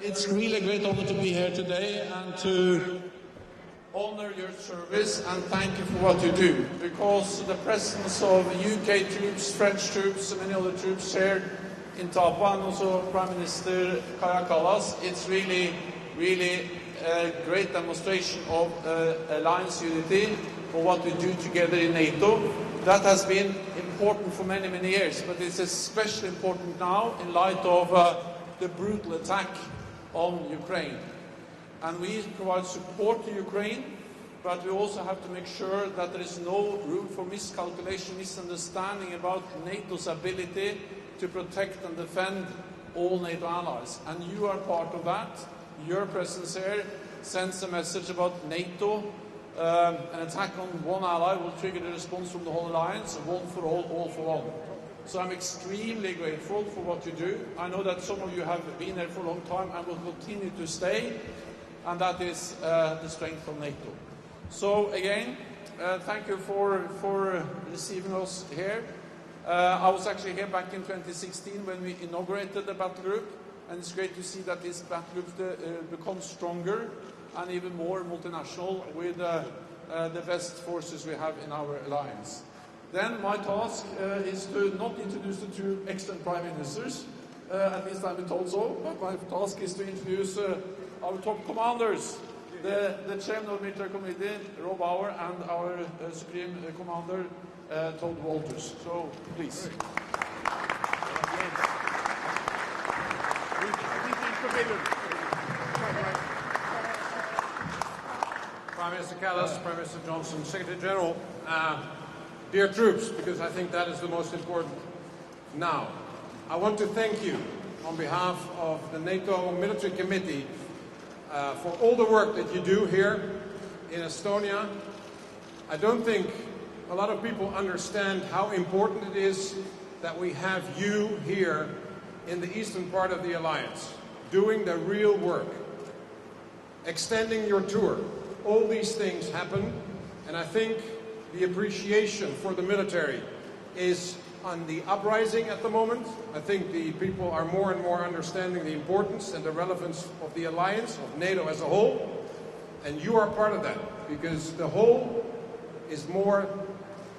It's really a great honor to be here today and to honor your service and thank you for what you do, because the presence of UK troops, French troops and many other troops here in Tapa, and also Prime Minister Kaja Kallas, it's really a great demonstration of alliance unity for what we do together in NATO. That has been important for many years, but it's especially important now in light of the brutal attack on Ukraine. And we provide support to Ukraine, but we also have to make sure that there is no room for miscalculation, misunderstanding about NATO's ability to protect and defend all NATO allies. And you are part of that. Your presence here sends a message about NATO. An attack on one ally will trigger the response from the whole alliance, one for all for one. So I'm extremely grateful for what you do. I know that some of you have been there for a long time and will continue to stay, and that is the strength of NATO. So again, thank you for receiving us here. I was actually here back in 2016 when we inaugurated the battle group, and it's great to see that this battle group becomes stronger and even more multinational with the best forces we have in our alliance. Then my task is to not introduce the two excellent prime ministers, at least I've been told so, but my task is to introduce our top commanders, the chairman of the military committee, Rob Bauer, and our supreme commander, Todd Walters. So, please. Prime Minister Kallas, Prime Minister Johnson, Secretary General, dear troops, because I think that is the most important now. I want to thank you on behalf of the NATO Military Committee for all the work that you do here in Estonia. I don't think a lot of people understand how important it is that we have you here in the eastern part of the alliance, doing the real work, extending your tour. All these things happen, and I think the appreciation for the military is on the uprising at the moment. I think the people are more and more understanding the importance and the relevance of the alliance, of NATO as a whole, and you are part of that, because the whole is more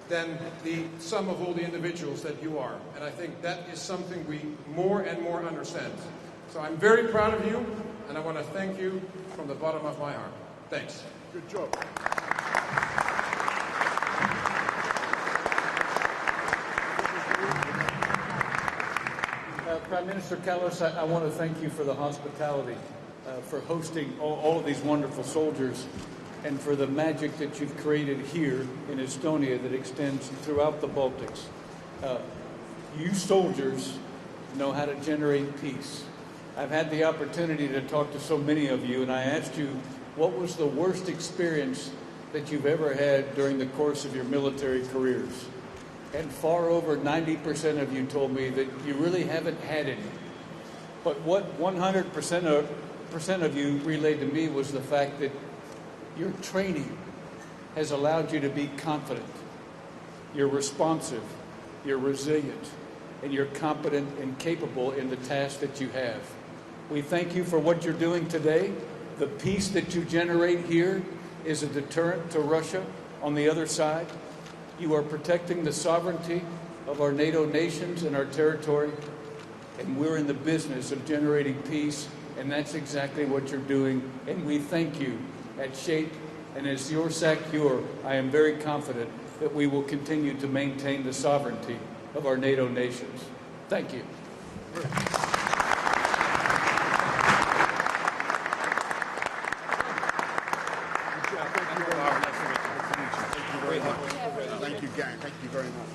than the sum of all the individuals that you are. And I think that is something we more and more understand. So I'm very proud of you, and I want to thank you from the bottom of my heart. Thanks. Good job. Prime Minister Kallas, I want to thank you for the hospitality, for hosting all of these wonderful soldiers, and for the magic that you've created here in Estonia that extends throughout the Baltics. You soldiers know how to generate peace. I've had the opportunity to talk to so many of you, and I asked you, what was the worst experience that you've ever had during the course of your military careers? And far over 90% of you told me that you really haven't had any. But what 100% of you relayed to me was the fact that your training has allowed you to be confident, you're responsive, you're resilient, and you're competent and capable in the task that you have. We thank you for what you're doing today. The peace that you generate here is a deterrent to Russia on the other side. You are protecting the sovereignty of our NATO nations and our territory, and we're in the business of generating peace, and that's exactly what you're doing, and we thank you at SHAPE, and as your SACEUR, I am very confident that we will continue to maintain the sovereignty of our NATO nations. Thank you. Thank you, gang. Thank you very much.